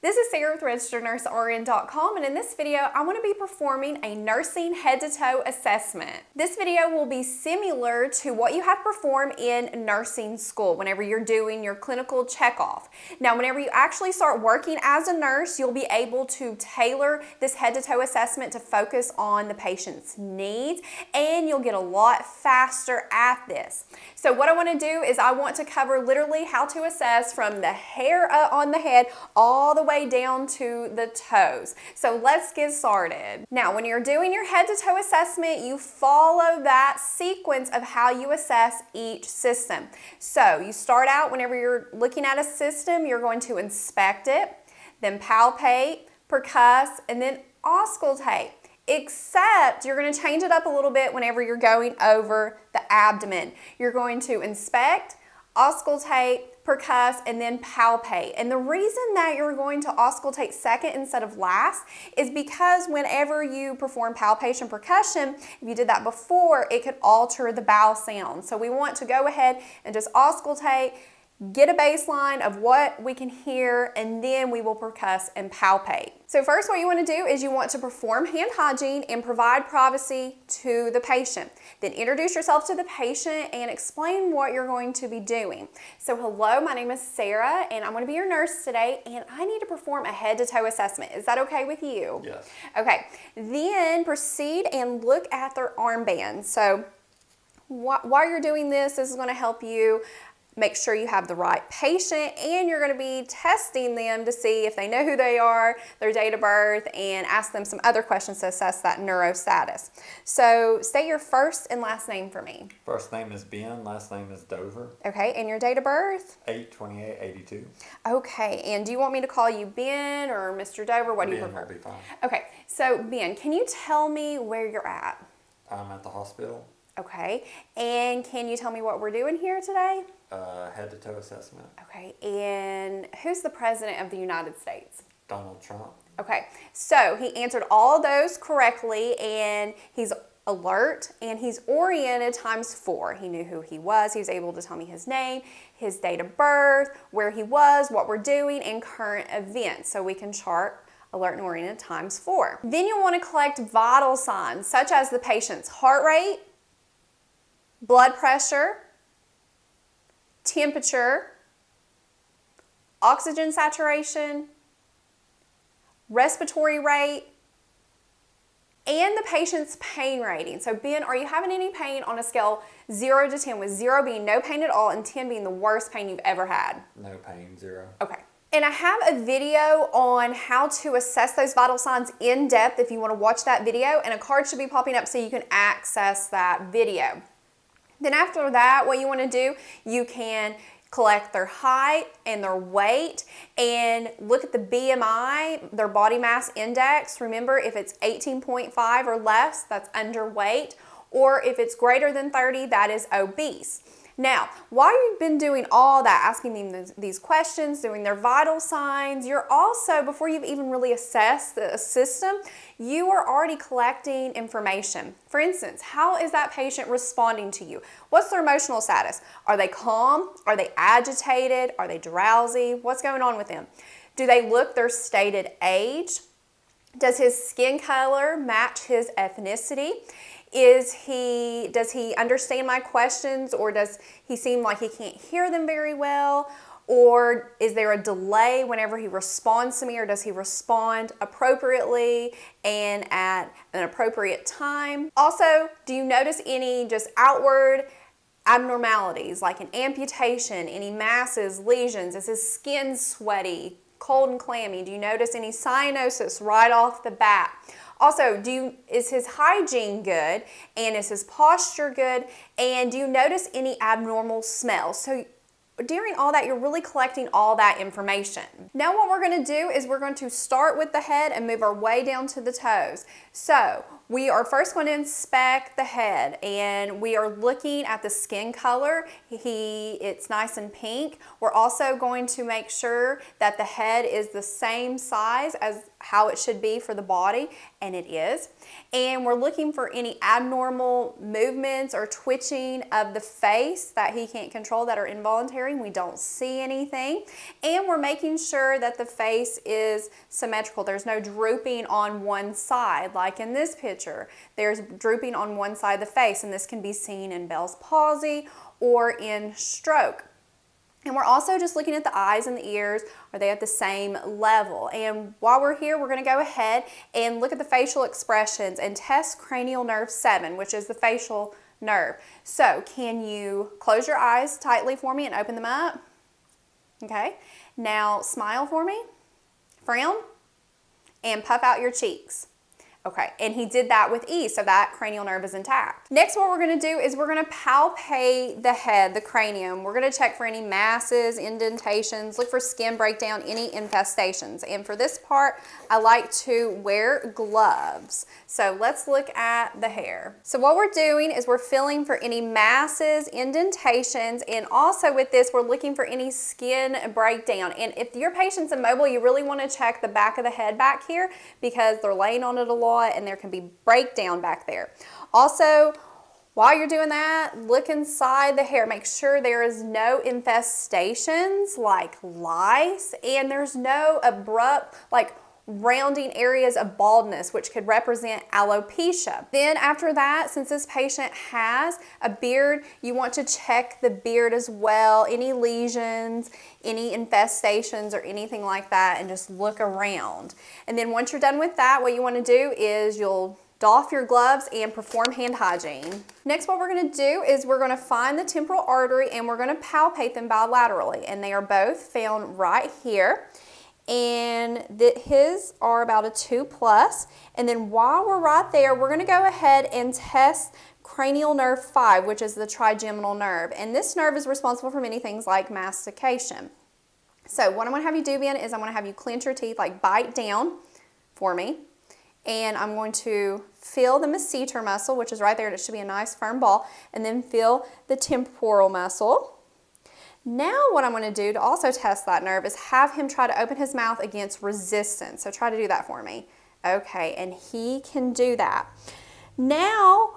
This is Sarah with RegisteredNurseRN.com, and in this video, I want to be performing a nursing head-to-toe assessment. This video will be similar to what you have to perform in nursing school whenever you're doing your clinical checkoff. Now, whenever you actually start working as a nurse, you'll be able to tailor this head-to-toe assessment to focus on the patient's needs, and you'll get a lot faster at this. So what I want to do is I want to cover literally how to assess from the hair on the head all the way down to the toes. So let's get started. Now, when you're doing your head-to-toe assessment, you follow that sequence of how you assess each system. So you start out whenever you're looking at a system, you're going to inspect it, then palpate, percuss, and then auscultate. Except you're going to change it up a little bit whenever you're going over the abdomen. You're going to inspect, auscultate, percuss, and then palpate. And the reason that you're going to auscultate second instead of last is because whenever you perform palpation percussion, if you did that before, it could alter the bowel sound. So we want to go ahead and just auscultate, get a baseline of what we can hear, and then we will percuss and palpate. So first, what you want to do is you want to perform hand hygiene and provide privacy to the patient. Then introduce yourself to the patient and explain what you're going to be doing. So hello, my name is Sarah, and I'm going to be your nurse today, and I need to perform a head-to-toe assessment. Is that okay with you? Yes. Okay. Then proceed and look at their armband. So while you're doing this is going to help you make sure you have the right patient, and you're going to be testing them to see if they know who they are, their date of birth, and ask them some other questions to assess that neuro status. So state your first and last name for me. First name is Ben, last name is Dover. Okay, and your date of birth? 8/28/82. Okay, and do you want me to call you Ben or Mr. Dover? What do you prefer? Ben will be fine. Okay, so Ben, can you tell me where you're at? I'm at the hospital. Okay, and can you tell me what we're doing here today? Head-to-toe assessment. Okay, and who's the President of the United States? Donald Trump. Okay, so he answered all those correctly, and he's alert, and he's oriented ×4. He knew who he was able to tell me his name, his date of birth, where he was, what we're doing, and current events. So we can chart alert and oriented ×4. Then you'll want to collect vital signs, such as the patient's heart rate, blood pressure, temperature, oxygen saturation, respiratory rate, and the patient's pain rating. So Ben, are you having any pain on a scale 0 to 10, with 0 being no pain at all and 10 being the worst pain you've ever had? No pain, 0. Okay. And I have a video on how to assess those vital signs in depth if you want to watch that video, and a card should be popping up so you can access that video. Then after that, what you want to do, you can collect their height and their weight and look at the BMI, their body mass index. Remember, if it's 18.5 or less, that's underweight, or if it's greater than 30, that is obese. Now, while you've been doing all that, asking them these questions, doing their vital signs, you're also, before you've even really assessed the system, you are already collecting information. For instance, how is that patient responding to you? What's their emotional status? Are they calm? Are they agitated? Are they drowsy? What's going on with them? Do they look their stated age? Does his skin color match his ethnicity? Does he understand my questions, or does he seem like he can't hear them very well? Or is there a delay whenever he responds to me, or does he respond appropriately and at an appropriate time? Also, do you notice any just outward abnormalities like an amputation, any masses, lesions? Is his skin sweaty, cold and clammy? Do you notice any cyanosis right off the bat? Also, is his hygiene good, and is his posture good, and do you notice any abnormal smells? So during all that, you're really collecting all that information. Now what we're going to do is we're going to start with the head and move our way down to the toes. So we are first going to inspect the head, and we are looking at the skin color. It's nice and pink. We're also going to make sure that the head is the same size as how it should be for the body, and it is. And we're looking for any abnormal movements or twitching of the face that he can't control that are involuntary. clearing, we don't see anything, and we're making sure that the face is symmetrical. There's no drooping on one side, like in this picture. There's drooping on one side of the face, and this can be seen in Bell's palsy or in stroke. And we're also just looking at the eyes and the ears. Are they at the same level? And while we're here, we're going to go ahead and look at the facial expressions and test cranial nerve 7, which is the facial nerve. So can you close your eyes tightly for me and open them up? Okay. Now smile for me, frown, and puff out your cheeks. Okay, and he did that with ease, so that cranial nerve is intact. Next, what we're gonna do is we're gonna palpate the head, the cranium. We're gonna check for any masses, indentations, look for skin breakdown, any infestations. And for this part, I like to wear gloves. So let's look at the hair. So what we're doing is we're feeling for any masses, indentations, and also with this, we're looking for any skin breakdown. And if your patient's immobile, you really wanna check the back of the head back here because they're laying on it a lot and there can be breakdown back there. Also, while you're doing that, look inside the hair. Make sure there is no infestations like lice, and there's no abrupt, like rounding areas of baldness, which could represent alopecia. Then after that, since this patient has a beard, you want to check the beard as well, any lesions, any infestations or anything like that, and just look around. And then once you're done with that, what you want to do is you'll doff your gloves and perform hand hygiene. Next, what we're going to do is we're going to find the temporal artery and we're going to palpate them bilaterally, and they are both found right here. And his are about a 2+. And then while we're right there, we're going to go ahead and test cranial nerve 5, which is the trigeminal nerve. And this nerve is responsible for many things like mastication. So what I'm going to have you do, Ben, is I'm going to have you clench your teeth, like bite down for me. And I'm going to feel the masseter muscle, which is right there, and it should be a nice firm ball. And then feel the temporal muscle. Now what I'm going to do to also test that nerve is have him try to open his mouth against resistance. So try to do that for me. Okay, and he can do that. Now,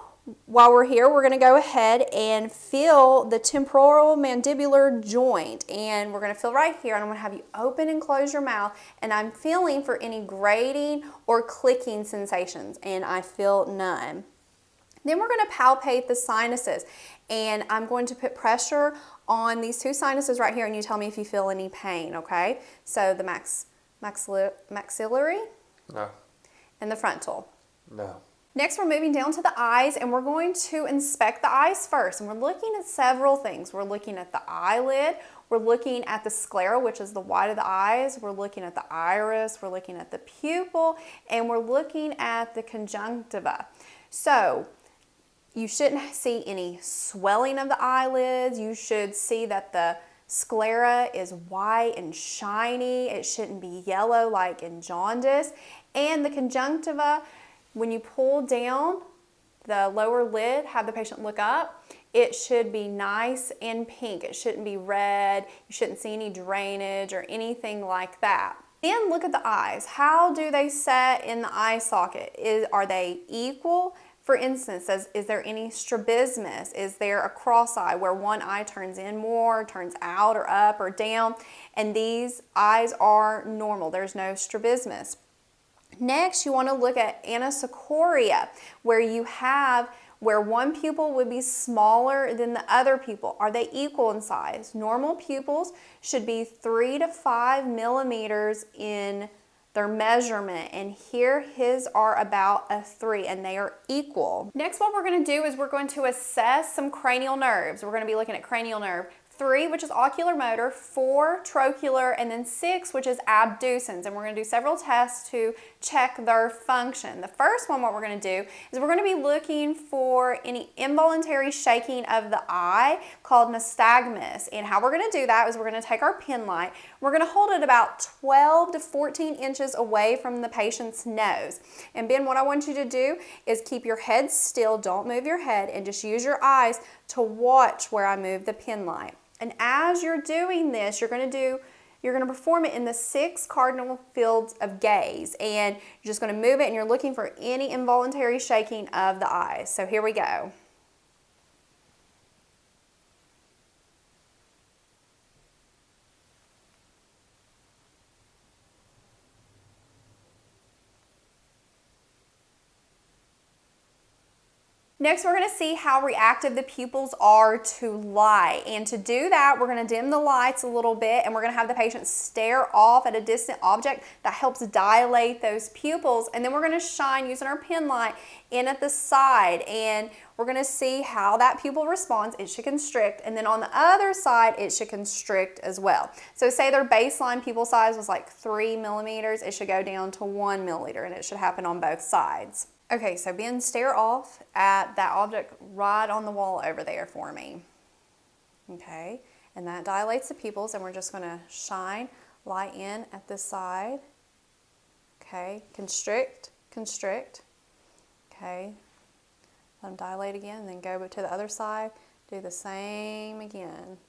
while we're here, we're going to go ahead and feel the temporal mandibular joint. And we're going to feel right here, and I'm going to have you open and close your mouth. And I'm feeling for any grating or clicking sensations, and I feel none. Then we're going to palpate the sinuses, and I'm going to put pressure on these two sinuses right here, and you tell me if you feel any pain, okay? So the maxillary? No. And the frontal? No. Next, we're moving down to the eyes, and we're going to inspect the eyes first. And we're looking at several things. We're looking at the eyelid. We're looking at the sclera, which is the white of the eyes. We're looking at the iris. We're looking at the pupil. And we're looking at the conjunctiva. So you shouldn't see any swelling of the eyelids. You should see that the sclera is white and shiny. It shouldn't be yellow like in jaundice. And the conjunctiva, when you pull down the lower lid, have the patient look up, it should be nice and pink. It shouldn't be red. You shouldn't see any drainage or anything like that. Then look at the eyes. How do they set in the eye socket? Are they equal? For instance, is there any strabismus? Is there a cross eye where one eye turns in more, turns out or up or down? And these eyes are normal. There's no strabismus. Next, you want to look at anisocoria, where one pupil would be smaller than the other pupil. Are they equal in size? Normal pupils should be 3 to 5 millimeters in their measurement, and here his are about a 3, and they are equal. Next, what we're going to do is we're going to assess some cranial nerves. We're going to be looking at cranial nerve 3, which is ocular motor, 4, trochlear, and then 6, which is abducens. And we're going to do several tests to check their function. The first one, what we're going to do is we're going to be looking for any involuntary shaking of the eye called nystagmus. And how we're going to do that is we're going to take our pen light, we're going to hold it about 12 to 14 inches away from the patient's nose. And Ben, what I want you to do is keep your head still, don't move your head, and just use your eyes to watch where I move the pen light. And as you're doing this, you're going to perform it in the 6 cardinal fields of gaze, and you're just going to move it, and you're looking for any involuntary shaking of the eyes. So here we go. Next, we're going to see how reactive the pupils are to light. And to do that, we're going to dim the lights a little bit, and we're going to have the patient stare off at a distant object that helps dilate those pupils. And then we're going to shine, using our pen light, in at the side. And we're going to see how that pupil responds. It should constrict. And then on the other side, it should constrict as well. So say their baseline pupil size was like 3 millimeters. It should go down to 1 milliliter, and it should happen on both sides. Okay, so Ben, stare off at that object right on the wall over there for me. Okay, and that dilates the pupils, and we're just going to shine light in at this side. Okay, constrict, constrict. Okay, let them dilate again, and then go to the other side. Do the same again.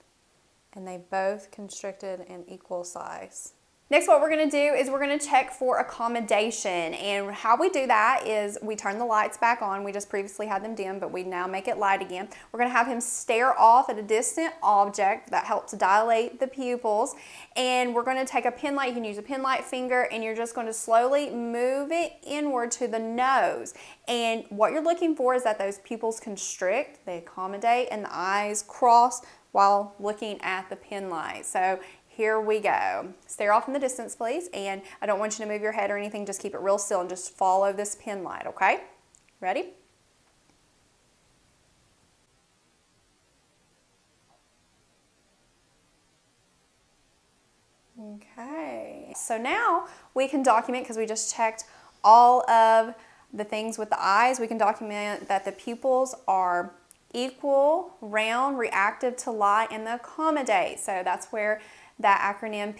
And they both constricted in equal size. Next, what we're going to do is we're going to check for accommodation, and how we do that is we turn the lights back on. We just previously had them dim, but we now make it light again. We're going to have him stare off at a distant object that helps dilate the pupils, and we're going to take a pen light. You can use a pen light finger, and you're just going to slowly move it inward to the nose. And what you're looking for is that those pupils constrict, they accommodate, and the eyes cross while looking at the pen light. So here we go. Stare off in the distance, please. And I don't want you to move your head or anything. Just keep it real still and just follow this pen light, okay? Ready? Okay. So now we can document, because we just checked all of the things with the eyes, we can document that the pupils are equal, round, reactive to light, and the accommodate. So that's where that acronym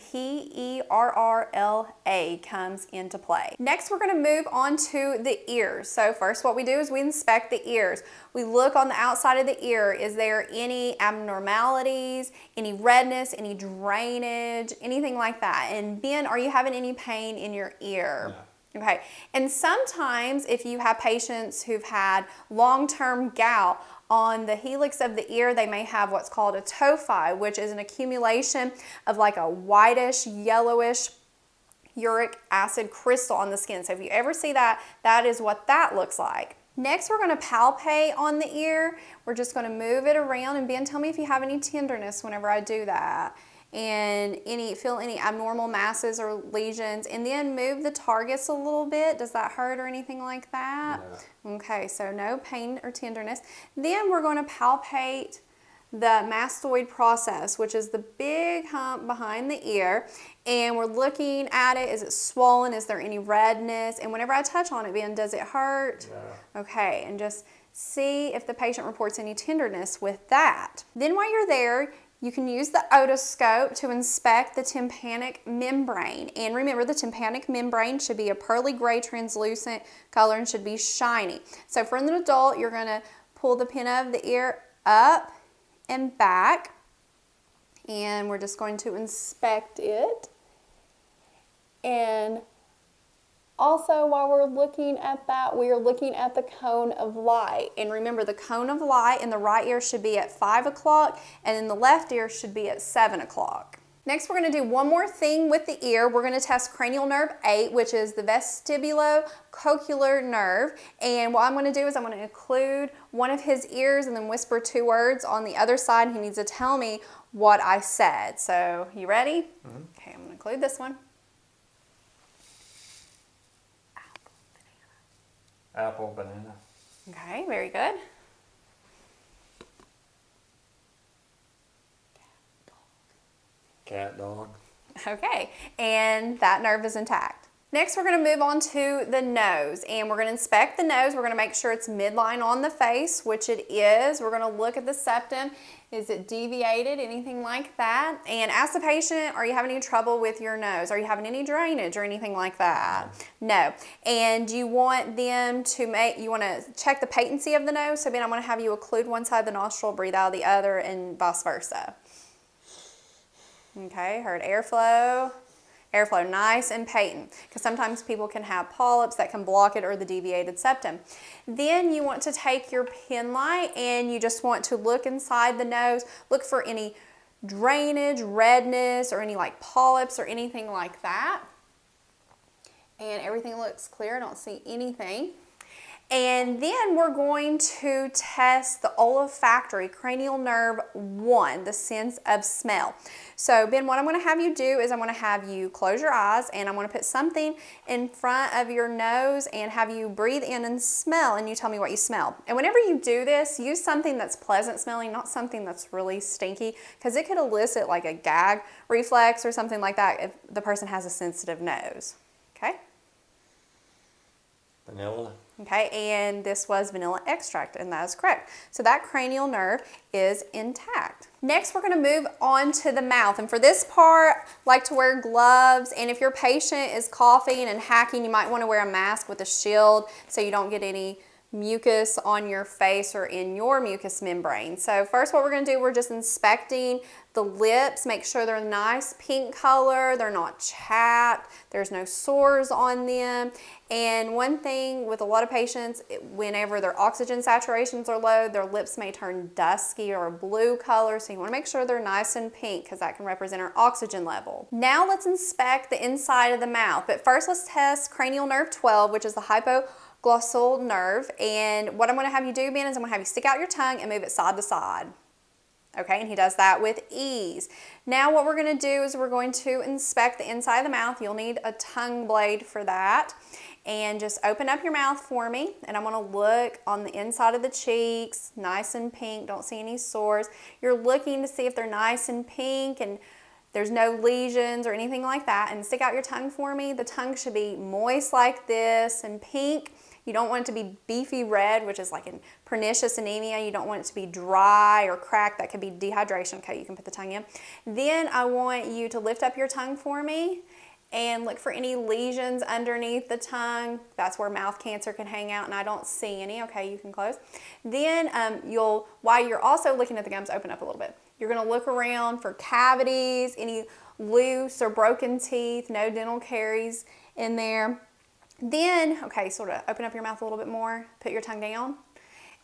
PERRLA comes into play. Next, we're going to move on to the ears. So first, what we do is we inspect the ears. We look on the outside of the ear. Is there any abnormalities, any redness, any drainage, anything like that? And Ben, are you having any pain in your ear? No. Okay. And sometimes if you have patients who've had long-term gout, on the helix of the ear, they may have what's called a tophi, which is an accumulation of like a whitish, yellowish uric acid crystal on the skin. So if you ever see that, that is what that looks like. Next, we're going to palpate on the ear. We're just going to move it around. And Ben, tell me if you have any tenderness whenever I do that. And feel any abnormal masses or lesions, and then move the targets a little bit. Does that hurt or anything like that? No. Okay, so no pain or tenderness. Then we're going to palpate the mastoid process, which is the big hump behind the ear, and we're looking at it. Is it swollen? Is there any redness? And whenever I touch on it, Ben, does it hurt? No. Okay, and just see if the patient reports any tenderness with that. Then while you're there, you can use the otoscope to inspect the tympanic membrane. And remember, the tympanic membrane should be a pearly gray translucent color and should be shiny. So for an adult, you're going to pull the pin of the ear up and back. And we're just going to inspect it. And also, while we're looking at that, we are looking at the cone of light. And remember, the cone of light in the right ear should be at 5 o'clock, and in the left ear should be at 7 o'clock. Next, we're going to do one more thing with the ear. We're going to test cranial nerve 8, which is the vestibulocochlear nerve. And what I'm going to do is I'm going to include one of his ears and then whisper 2 words on the other side. And he needs to tell me what I said. So, you ready? Mm-hmm. Okay, I'm going to include this one. Apple, banana. Okay, very good. Cat, dog. Okay, and that nerve is intact. Next, we're going to move on to the nose, and we're going to inspect the nose. We're going to make sure it's midline on the face, which it is. We're going to look at the septum. Is it deviated, anything like that? And ask the patient, are you having any trouble with your nose? Are you having any drainage or anything like that? No. And you want them to you want to check the patency of the nose. So Ben, I'm going to have you occlude one side of the nostril, breathe out the other, and vice versa. Okay, heard airflow. Airflow, nice and patent, because sometimes people can have polyps that can block it or the deviated septum. Then you want to take your pen light and you just want to look inside the nose, look for any drainage, redness, or any like polyps or anything like that. And everything looks clear, I don't see anything. And then we're going to test the olfactory cranial nerve 1, the sense of smell. So Ben, what I'm going to have you do is I'm going to have you close your eyes and I'm going to put something in front of your nose and have you breathe in and smell, and you tell me what you smell. And whenever you do this, use something that's pleasant smelling, not something that's really stinky, because it could elicit like a gag reflex or something like that if the person has a sensitive nose. Okay? Vanilla. Okay, and this was vanilla extract, and that is correct. So that cranial nerve is intact. Next, we're going to move on to the mouth. And for this part, like to wear gloves. And if your patient is coughing and hacking, you might want to wear a mask with a shield so you don't get any mucus on your face or in your mucous membrane. So first what we're going to do, we're just inspecting the lips, make sure they're nice pink color, they're not chapped, there's no sores on them. And one thing with a lot of patients, whenever their oxygen saturations are low, their lips may turn dusky or blue color, so you want to make sure they're nice and pink because that can represent our oxygen level. Now let's inspect the inside of the mouth, but first let's test cranial nerve 12, which is the hypoglossal nerve. And what I'm going to have you do, Ben, is I'm going to have you stick out your tongue and move it side to side. Okay, and he does that with ease. Now what we're going to do is we're going to inspect the inside of the mouth. You'll need a tongue blade for that. And just open up your mouth for me. And I'm going to look on the inside of the cheeks, nice and pink, don't see any sores. You're looking to see if they're nice and pink and there's no lesions or anything like that. And stick out your tongue for me. The tongue should be moist like this and pink. You don't want it to be beefy red, which is like in pernicious anemia. You don't want it to be dry or cracked. That could be dehydration. Okay, you can put the tongue in. Then I want you to lift up your tongue for me and look for any lesions underneath the tongue. That's where mouth cancer can hang out, and I don't see any. Okay, you can close. Then while you're also looking at the gums, open up a little bit. You're gonna look around for cavities, any loose or broken teeth, no dental caries in there. Then, okay, sort of open up your mouth a little bit more, put your tongue down,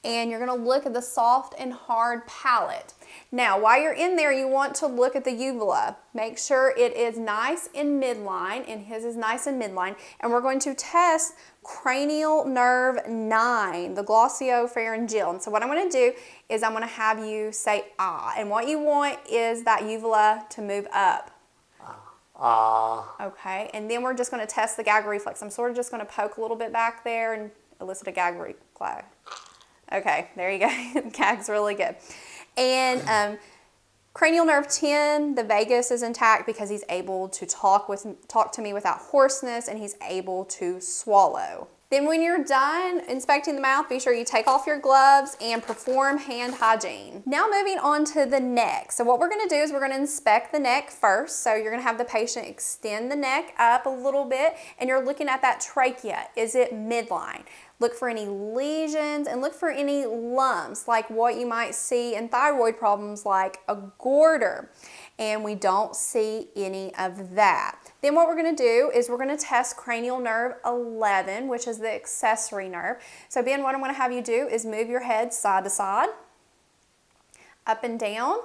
and you're going to look at the soft and hard palate. Now, while you're in there, you want to look at the uvula. Make sure it is nice in midline, and his is nice in midline, and we're going to test cranial nerve 9, the glossopharyngeal. And so what I'm going to do is I'm going to have you say ah, and what you want is that uvula to move up. Okay, and then we're just going to test the gag reflex. I'm sort of just going to poke a little bit back there and elicit a gag reflex. Okay, there you go. The gag's really good. And cranial nerve 10, the vagus is intact because he's able to talk to me without hoarseness, and he's able to swallow. Then when you're done inspecting the mouth, be sure you take off your gloves and perform hand hygiene. Now moving on to the neck. So what we're going to do is we're going to inspect the neck first. So you're going to have the patient extend the neck up a little bit, and you're looking at that trachea. Is it midline? Look for any lesions and look for any lumps, like what you might see in thyroid problems like a goiter. And we don't see any of that. Then what we're going to do is we're going to test cranial nerve 11, which is the accessory nerve. So Ben, what I'm going to have you do is move your head side to side, up and down.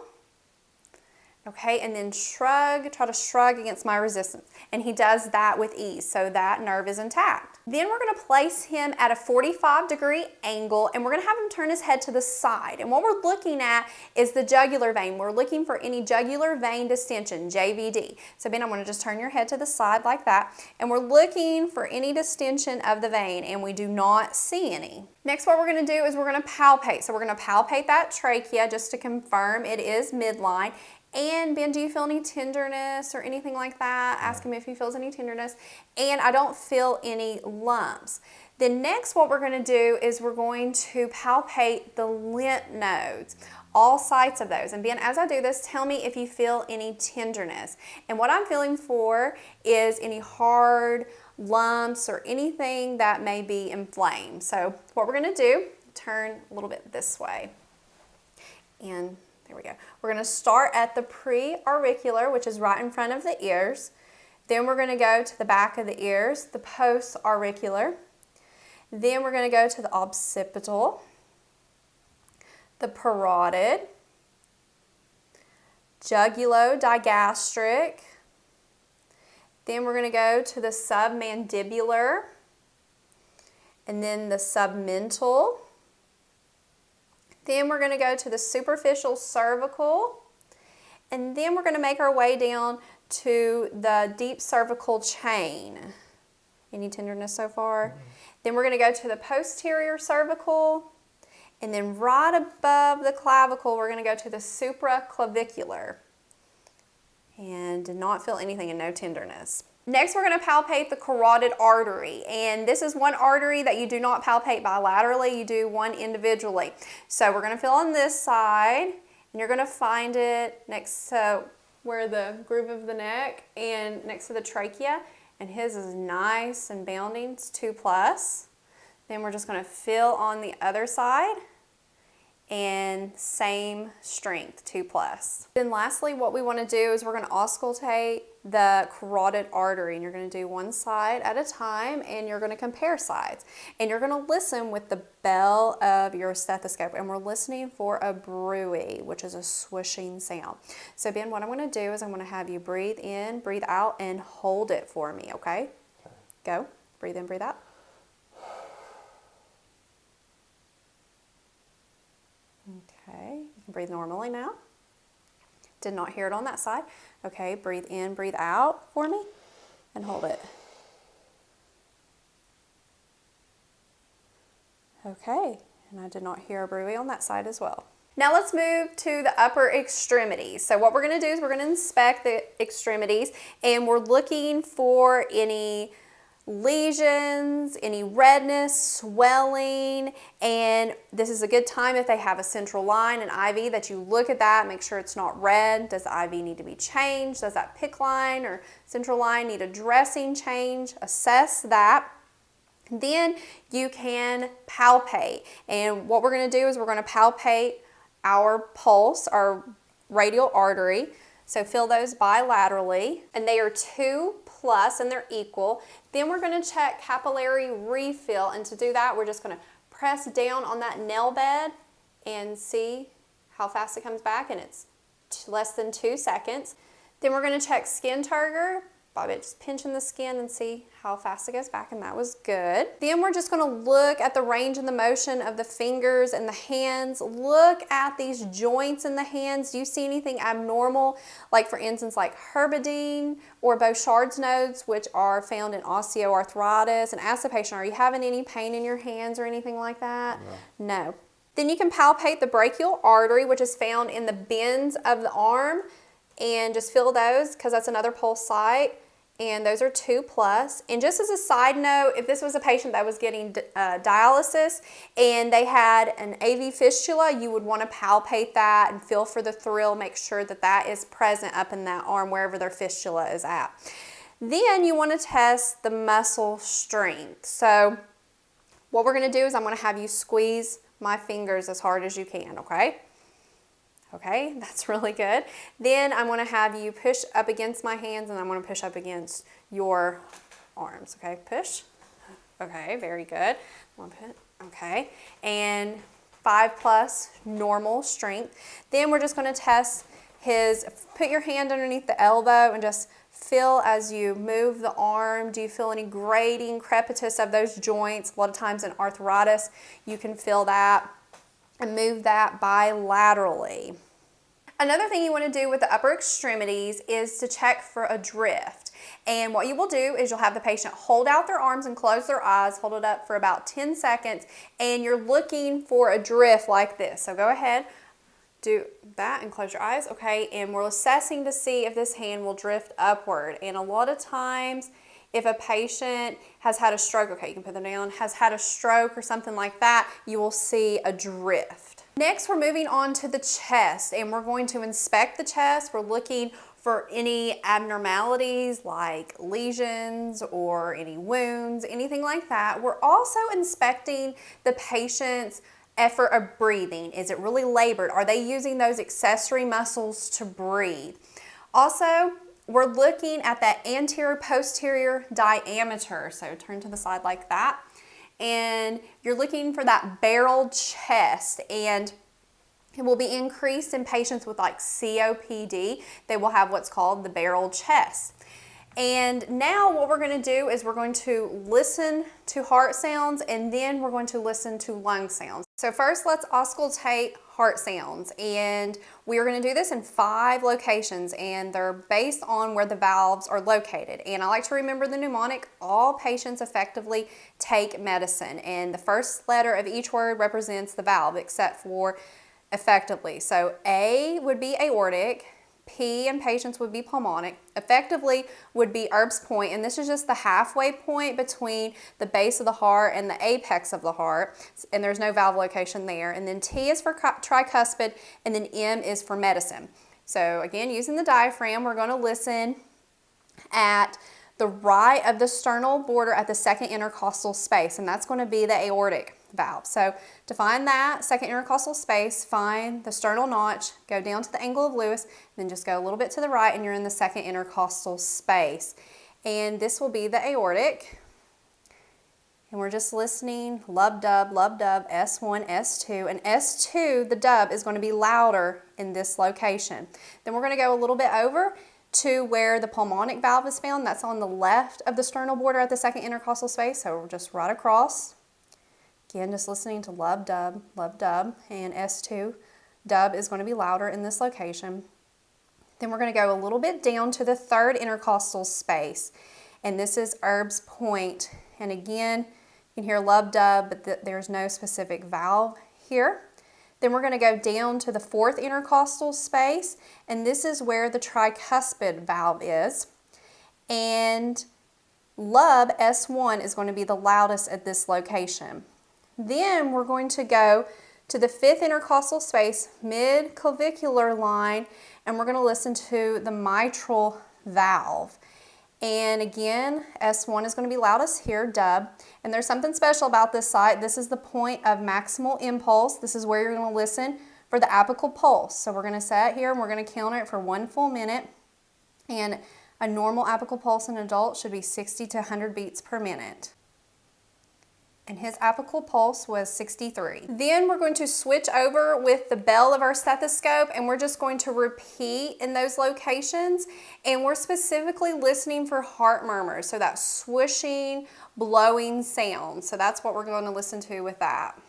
Okay, and then shrug, try to shrug against my resistance. And he does that with ease, so that nerve is intact. Then we're going to place him at a 45-degree angle, and we're going to have him turn his head to the side. And what we're looking at is the jugular vein. We're looking for any jugular vein distension, JVD. So Ben, I'm going to just turn your head to the side like that, and we're looking for any distension of the vein, and we do not see any. Next, what we're going to do is we're going to palpate. So we're going to palpate that trachea just to confirm it is midline. And Ben, do you feel any tenderness or anything like that? Ask him if he feels any tenderness. And I don't feel any lumps. Then next what we're going to do is we're going to palpate the lymph nodes, all sites of those. And Ben, as I do this, tell me if you feel any tenderness. And what I'm feeling for is any hard lumps or anything that may be inflamed. So what we're going to do, turn a little bit this way. And there we go. We're going to start at the pre-auricular, which is right in front of the ears. Then we're going to go to the back of the ears, the post-auricular. Then we're going to go to the occipital, the parotid, jugulo-digastric. Then we're going to go to the submandibular. and then the submental. Then we're going to go to the superficial cervical, and then we're going to make our way down to the deep cervical chain. Any tenderness so far? Then we're going to go to the posterior cervical, and then right above the clavicle, we're going to go to the supraclavicular. And did not feel anything and no tenderness. Next, we're going to palpate the carotid artery, and this is one artery that you do not palpate bilaterally, you do one individually. So we're going to feel on this side, and you're going to find it next to where the groove of the neck and next to the trachea, and his is nice and bounding, it's 2+. Then we're just going to feel on the other side, and same strength, 2+. Then lastly, what we want to do is we're going to auscultate the carotid artery, and you're going to do one side at a time, and you're going to compare sides. And you're going to listen with the bell of your stethoscope, and we're listening for a bruit, which is a swishing sound. So Ben, what I'm going to do is I'm going to have you breathe in, breathe out, and hold it for me, okay? Go. Breathe in, breathe out. Okay, you can breathe normally now. Did not hear it on that side. Okay, breathe in, breathe out for me, and hold it. Okay, and I did not hear a bruit on that side as well. Now let's move to the upper extremities. So what we're going to do is we're going to inspect the extremities, and we're looking for any lesions, any redness, swelling, and this is a good time if they have a central line, an IV, that you look at that, make sure it's not red. Does the IV need to be changed? Does that PICC line or central line need a dressing change? Assess that. Then you can palpate, and what we're going to do is we're going to palpate our pulse, our radial artery. So feel those bilaterally, and they are 2+ and they're equal. Then we're going to check capillary refill, and to do that we're just going to press down on that nail bed and see how fast it comes back, and it's less than 2 seconds. Then we're going to check skin turgor by just pinching the skin and see how fast it goes back, and that was good. Then we're just going to look at the range and the motion of the fingers and the hands. Look at these joints in the hands. Do you see anything abnormal, like for instance like Herbadine or Bouchard's nodes, which are found in osteoarthritis? And ask the patient, are you having any pain in your hands or anything like that? No. Then you can palpate the brachial artery, which is found in the bends of the arm, and just feel those because that's another pulse site, and those are 2+. And just as a side note, if this was a patient that was getting dialysis and they had an AV fistula, you would want to palpate that and feel for the thrill, make sure that that is present up in that arm wherever their fistula is at. Then you want to test the muscle strength. So what we're going to do is I'm going to have you squeeze my fingers as hard as you can, okay? Okay, that's really good. Then I'm going to have you push up against my hands, and I'm going to push up against your arms. Okay, push. Okay, very good. Okay, and 5+ normal strength. Then we're just going to test put your hand underneath the elbow and just feel as you move the arm. Do you feel any grating, crepitus of those joints? A lot of times in arthritis, you can feel that. And move that bilaterally. Another thing you want to do with the upper extremities is to check for a drift. And what you will do is you'll have the patient hold out their arms and close their eyes, hold it up for about 10 seconds, and you're looking for a drift like this. So go ahead, do that and close your eyes, okay? And we're assessing to see if this hand will drift upward. And a lot of times, if a patient has had a stroke, okay, you can put them down, has had a stroke or something like that, you will see a drift. Next, we're moving on to the chest, and we're going to inspect the chest. We're looking for any abnormalities like lesions or any wounds, anything like that. We're also inspecting the patient's effort of breathing. Is it really labored? Are they using those accessory muscles to breathe? Also, we're looking at that anterior-posterior diameter. So turn to the side like that. And you're looking for that barreled chest. And it will be increased in patients with like COPD. They will have what's called the barreled chest. And now what we're going to do is we're going to listen to heart sounds, and then we're going to listen to lung sounds. So first, let's auscultate heart sounds, and we are going to do this in 5 locations, and they're based on where the valves are located. And I like to remember the mnemonic: all patients effectively take medicine, and the first letter of each word represents the valve except for effectively. So A would be aortic, P in patients would be pulmonic, effectively would be Erb's point, and this is just the halfway point between the base of the heart and the apex of the heart, and there's no valve location there. And then T is for tricuspid, and then M is for medicine. So again, using the diaphragm, we're going to listen at the right of the sternal border at the second intercostal space, and that's going to be the aortic valve. So to find that second intercostal space, find the sternal notch, go down to the angle of Lewis, then just go a little bit to the right and you're in the second intercostal space. And this will be the aortic. And we're just listening, lub-dub, S1, S2. And S2, the dub, is going to be louder in this location. Then we're going to go a little bit over to where the pulmonic valve is found. That's on the left of the sternal border at the second intercostal space. So we're just right across. Again, just listening to lub-dub, and S2 dub is going to be louder in this location. Then we're going to go a little bit down to the third intercostal space, and this is Erb's point. And again, you can hear lub-dub, but there's no specific valve here. Then we're going to go down to the fourth intercostal space, and this is where the tricuspid valve is. And lub, S1, is going to be the loudest at this location. Then we're going to go to the fifth intercostal space, mid-clavicular line, and we're going to listen to the mitral valve. And again, S1 is going to be loudest here, dub. And there's something special about this site. This is the point of maximal impulse. This is where you're going to listen for the apical pulse. So we're going to set here and we're going to count it for 1 full minute. And a normal apical pulse in an adult should be 60 to 100 beats per minute. And his apical pulse was 63. Then we're going to switch over with the bell of our stethoscope, and we're just going to repeat in those locations, and we're specifically listening for heart murmurs, so that swooshing, blowing sound. So that's what we're going to listen to with that.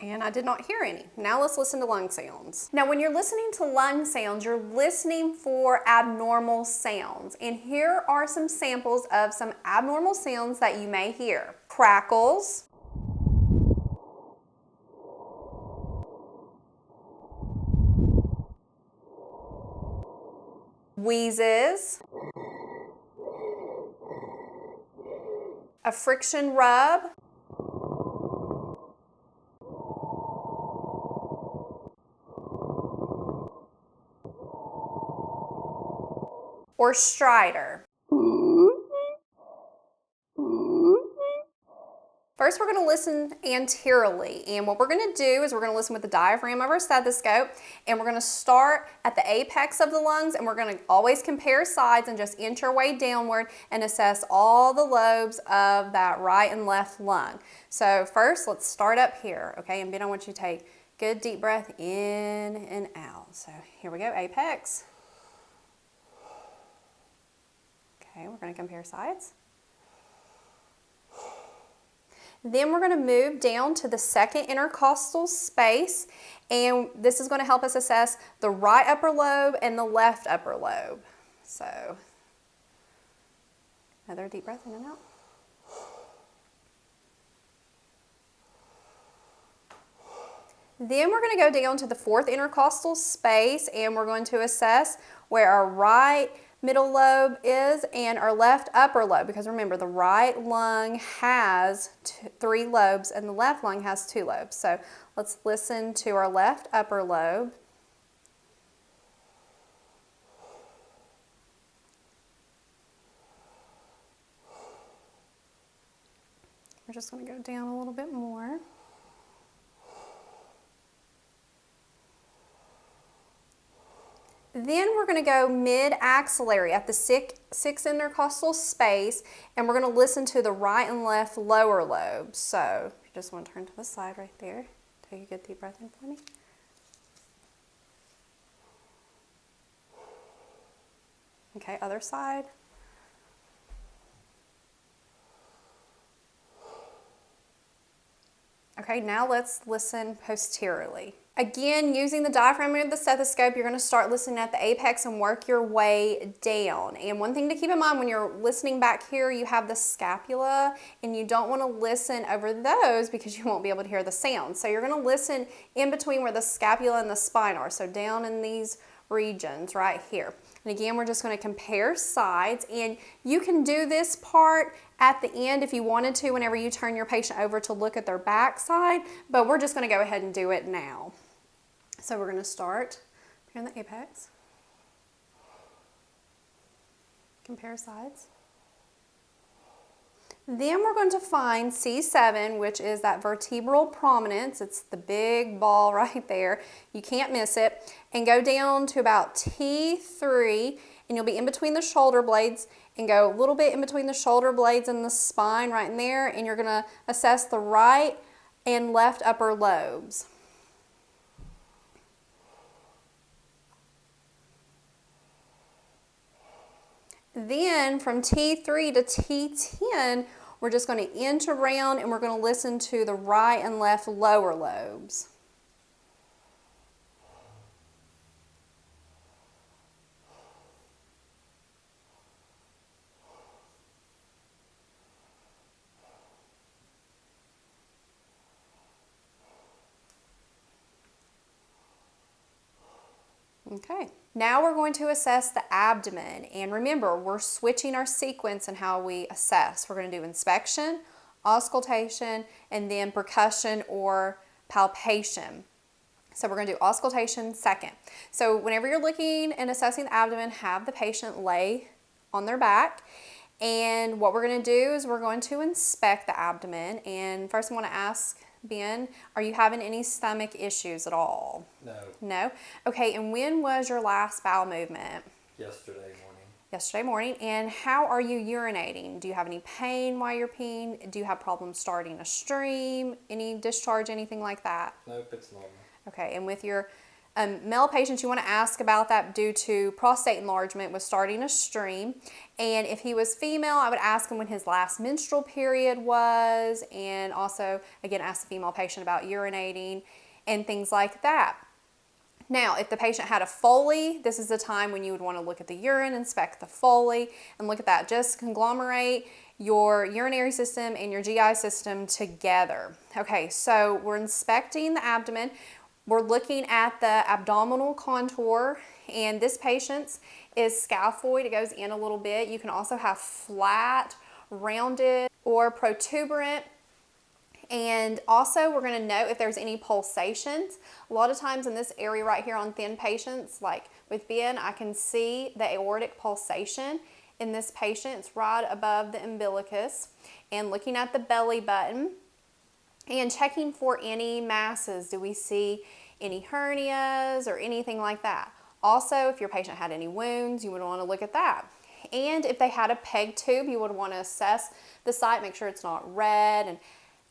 And I did not hear any. Now let's listen to lung sounds. Now when you're listening to lung sounds, you're listening for abnormal sounds. And here are some samples of some abnormal sounds that you may hear. Crackles. Wheezes. A friction rub. Or stridor. First, we're going to listen anteriorly, and what we're going to do is we're going to listen with the diaphragm of our stethoscope, and we're going to start at the apex of the lungs, and we're going to always compare sides and just inch our way downward and assess all the lobes of that right and left lung. So first, let's start up here, okay? And Ben, I want you to take a good deep breath in and out. So here we go, apex. Okay, we're going to compare sides. Then we're going to move down to the second intercostal space, and this is going to help us assess the right upper lobe and the left upper lobe. So, another deep breath in and out. Then we're going to go down to the fourth intercostal space, and we're going to assess where our right middle lobe is and our left upper lobe, because remember, the right lung has 3 lobes and the left lung has 2 lobes. So let's listen to our left upper lobe. We're just going to go down a little bit more. Then we're going to go mid-axillary at the six intercostal space, and we're going to listen to the right and left lower lobes. So if you just want to turn to the side right there, take a good deep breath in for me. Okay, other side. Okay, now let's listen posteriorly. Again, using the diaphragm of the stethoscope, you're going to start listening at the apex and work your way down. And one thing to keep in mind when you're listening back here, you have the scapula, and you don't want to listen over those because you won't be able to hear the sound. So you're going to listen in between where the scapula and the spine are, so down in these regions right here. And again, we're just going to compare sides, and you can do this part at the end if you wanted to whenever you turn your patient over to look at their back side, but we're just going to go ahead and do it now. So we're going to start here in the apex, compare sides. Then we're going to find C7, which is that vertebral prominence. It's the big ball right there. You can't miss it. And go down to about T3, and you'll be in between the shoulder blades, and go a little bit in between the shoulder blades and the spine right in there, and you're going to assess the right and left upper lobes. Then from T3 to T10, we're just going to inch around, and we're going to listen to the right and left lower lobes. Okay, now we're going to assess the abdomen, and remember, we're switching our sequence in how we assess. We're going to do inspection, auscultation, and then percussion or palpation. So we're going to do auscultation second. So whenever you're looking and assessing the abdomen, have the patient lay on their back, and what we're going to do is we're going to inspect the abdomen. And first I want to ask Ben, are you having any stomach issues at all? No. No? Okay, and when was your last bowel movement? Yesterday morning. Yesterday morning. And how are you urinating? Do you have any pain while you're peeing? Do you have problems starting a stream? Any discharge, anything like that? Nope, it's normal. Okay, and with your male patients, you want to ask about that due to prostate enlargement with starting a stream. And if he was female, I would ask him when his last menstrual period was, and also, again, ask the female patient about urinating and things like that. Now, if the patient had a Foley, this is the time when you would want to look at the urine, inspect the Foley, and look at that. Just conglomerate your urinary system and your GI system together. Okay, so we're inspecting the abdomen. We're looking at the abdominal contour, and this patient's is scaphoid. It goes in a little bit. You can also have flat, rounded, or protuberant. And also we're going to note if there's any pulsations. A lot of times in this area right here on thin patients, like with Ben, I can see the aortic pulsation in this patient. It's right above the umbilicus. And looking at the belly button and checking for any masses. Do we see any hernias or anything like that? Also, if your patient had any wounds, you would want to look at that. And if they had a PEG tube, you would want to assess the site, make sure it's not red, and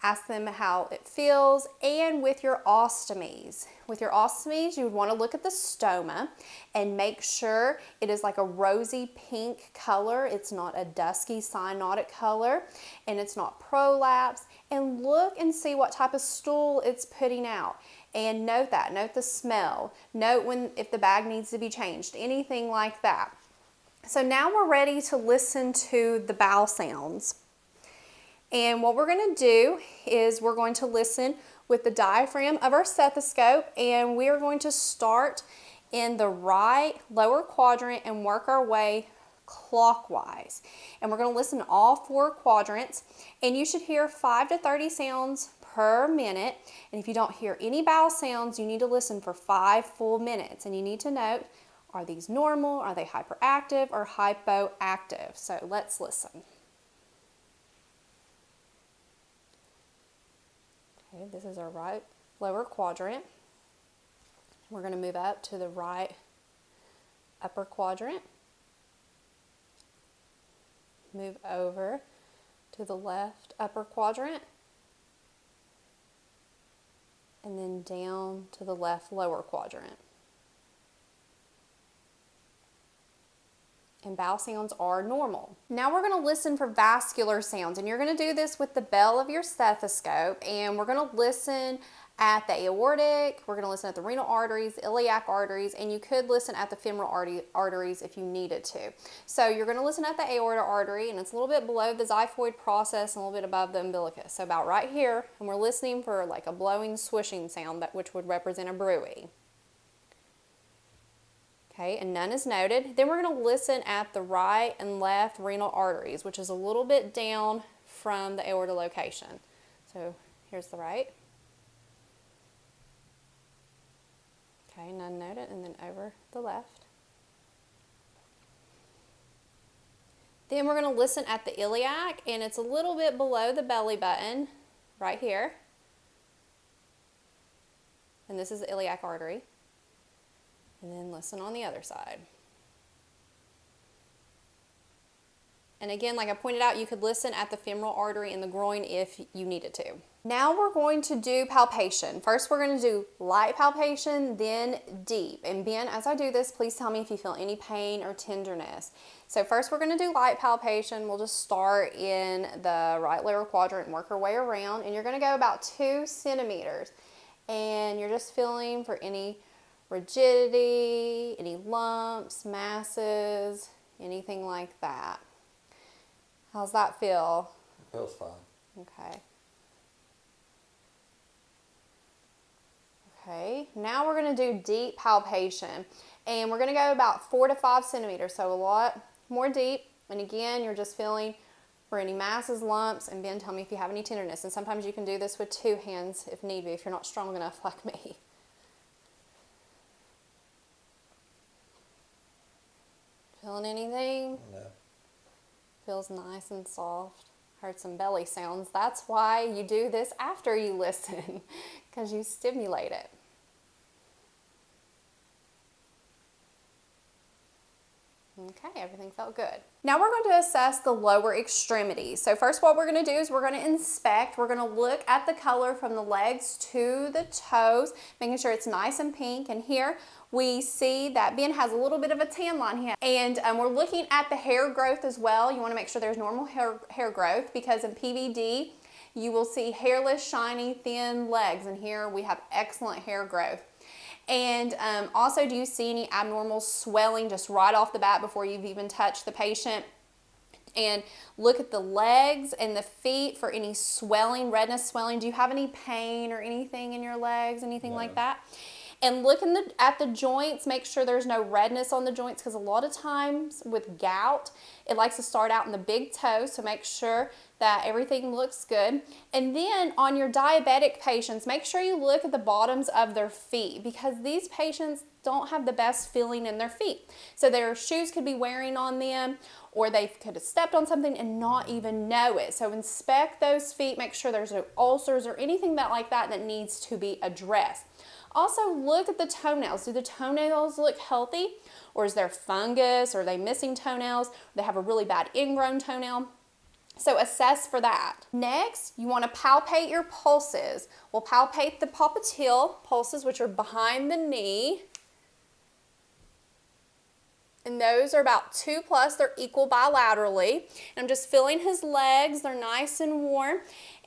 ask them how it feels. And with your ostomies, you would want to look at the stoma and make sure it is like a rosy pink color. It's not a dusky cyanotic color, and it's not prolapse. And look and see what type of stool it's putting out. And note that, note the smell, note if the bag needs to be changed, anything like that. So now we're ready to listen to the bowel sounds. And what we're going to do is we're going to listen with the diaphragm of our stethoscope, and we are going to start in the right lower quadrant and work our way clockwise. And we're going to listen to all 4 quadrants, and you should hear 5 to 30 sounds per minute. And if you don't hear any bowel sounds, you need to listen for 5 full minutes. And you need to note, are these normal, are they hyperactive, or hypoactive? So let's listen. Okay, this is our right lower quadrant. We're going to move up to the right upper quadrant. Move over to the left upper quadrant. And then down to the left lower quadrant. And bowel sounds are normal. Now we're going to listen for vascular sounds, and you're going to do this with the bell of your stethoscope, and we're going to listen at the aortic, we're going to listen at the renal arteries, iliac arteries, and you could listen at the femoral arteries if you needed to. So you're going to listen at the aorta artery, and it's a little bit below the xiphoid process and a little bit above the umbilicus, so about right here, and we're listening for like a blowing, swishing sound, which would represent a bruit. Okay, and none is noted. Then we're going to listen at the right and left renal arteries, which is a little bit down from the aorta location. So here's the right. Okay, none noted, and then over the left. Then we're going to listen at the iliac, and it's a little bit below the belly button, right here. And this is the iliac artery. And then listen on the other side. And again, like I pointed out, you could listen at the femoral artery in the groin if you needed to. Now we're going to do palpation. First, we're going to do light palpation, then deep. And Ben, as I do this, please tell me if you feel any pain or tenderness. So first, we're going to do light palpation. We'll just start in the right lower quadrant and work our way around. And you're going to go about 2 centimeters. And you're just feeling for any rigidity, any lumps, masses, anything like that. How's that feel? It feels fine. Okay. Okay, now we're going to do deep palpation. And we're going to go about 4 to 5 centimeters, so a lot more deep. And again, you're just feeling for any masses, lumps, and Ben, tell me if you have any tenderness. And sometimes you can do this with 2 hands if need be, if you're not strong enough like me. Feeling anything? No. Feels nice and soft. Heard some belly sounds. That's why you do this after you listen, because you stimulate it. Okay, everything felt good. Now we're going to assess the lower extremities. So first what we're going to do is we're going to inspect. We're going to look at the color from the legs to the toes, making sure it's nice and pink. And here we see that Ben has a little bit of a tan line here. And we're looking at the hair growth as well. You want to make sure there's normal hair growth, because in PVD you will see hairless, shiny, thin legs. And here we have excellent hair growth. And also, do you see any abnormal swelling just right off the bat before you've even touched the patient? And look at the legs and the feet for any swelling, redness, swelling. Do you have any pain or anything in your legs, anything like that? And look at the joints, make sure there's no redness on the joints, because a lot of times with gout, it likes to start out in the big toe, so make sure that everything looks good. And then on your diabetic patients, make sure you look at the bottoms of their feet, because these patients don't have the best feeling in their feet. So their shoes could be wearing on them, or they could have stepped on something and not even know it. So inspect those feet, make sure there's no ulcers or anything like that needs to be addressed. Also, look at the toenails. Do the toenails look healthy? Or is there fungus? Or are they missing toenails? Or they have a really bad ingrown toenail? So assess for that. Next, you want to palpate your pulses. We'll palpate the popliteal pulses, which are behind the knee. And those are about 2+. They're equal bilaterally. And I'm just feeling his legs. They're nice and warm.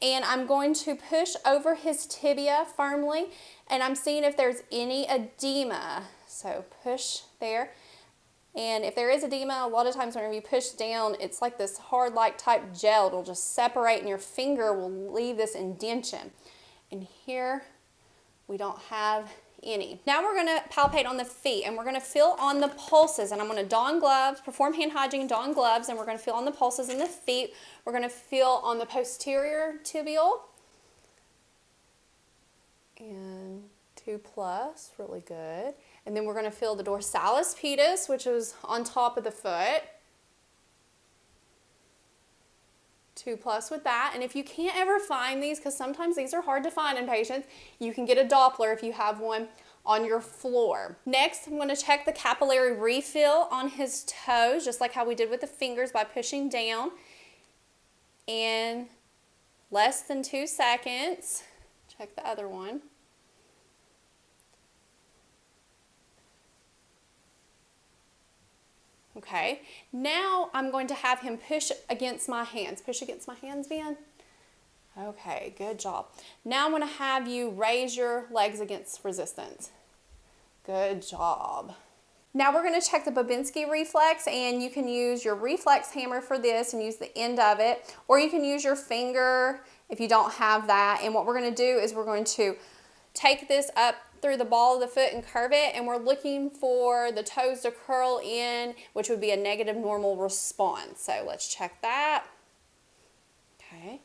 And I'm going to push over his tibia firmly. And I'm seeing if there's any edema. So push there. And if there is edema, a lot of times whenever you push down, it's like this hard-like type gel. It'll just separate and your finger will leave this indentation. And here we don't have any. Now we're going to palpate on the feet, and we're going to feel on the pulses. And I'm going to don gloves, perform hand hygiene, don gloves, and we're going to feel on the pulses in the feet. We're going to feel on the posterior tibial. And 2+, really good. And then we're going to feel the dorsalis pedis, which is on top of the foot. 2+ with that. And if you can't ever find these, because sometimes these are hard to find in patients, you can get a Doppler if you have one on your floor. Next, I'm going to check the capillary refill on his toes, just like how we did with the fingers by pushing down. In less than 2 seconds. Check the other one. Okay, now I'm going to have him push against my hands. Push against my hands, Ben. Okay, good job. Now I'm going to have you raise your legs against resistance. Good job. Now we're going to check the Babinski reflex, and you can use your reflex hammer for this and use the end of it, or you can use your finger if you don't have that. And what we're going to do is we're going to take this up through the ball of the foot and curve it, and we're looking for the toes to curl in, which would be a negative normal response. So let's check that. Okay.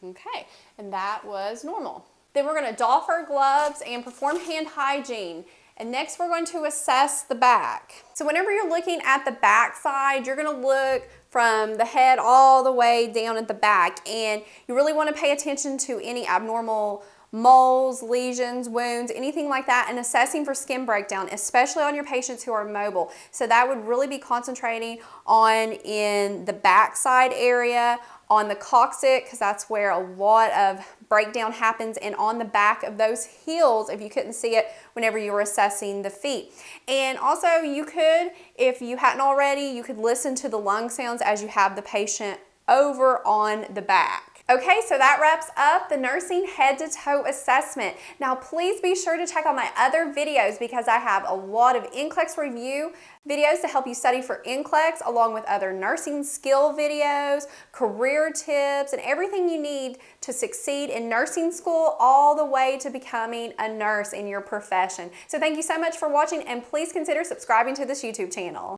Okay, and that was normal. Then we're going to doff our gloves and perform hand hygiene. And next we're going to assess the back. So whenever you're looking at the back side, you're going to look from the head all the way down at the back, and you really want to pay attention to any abnormal moles, lesions, wounds, anything like that, and assessing for skin breakdown, especially on your patients who are mobile. So that would really be concentrating on in the backside area, on the coccyx, because that's where a lot of breakdown happens, and on the back of those heels, if you couldn't see it whenever you were assessing the feet. And also you could, if you hadn't already, you could listen to the lung sounds as you have the patient over on the back. Okay, so that wraps up the nursing head to toe assessment. Now please be sure to check out my other videos, because I have a lot of NCLEX review videos to help you study for NCLEX, along with other nursing skill videos, career tips, and everything you need to succeed in nursing school all the way to becoming a nurse in your profession. So thank you so much for watching, and please consider subscribing to this YouTube channel.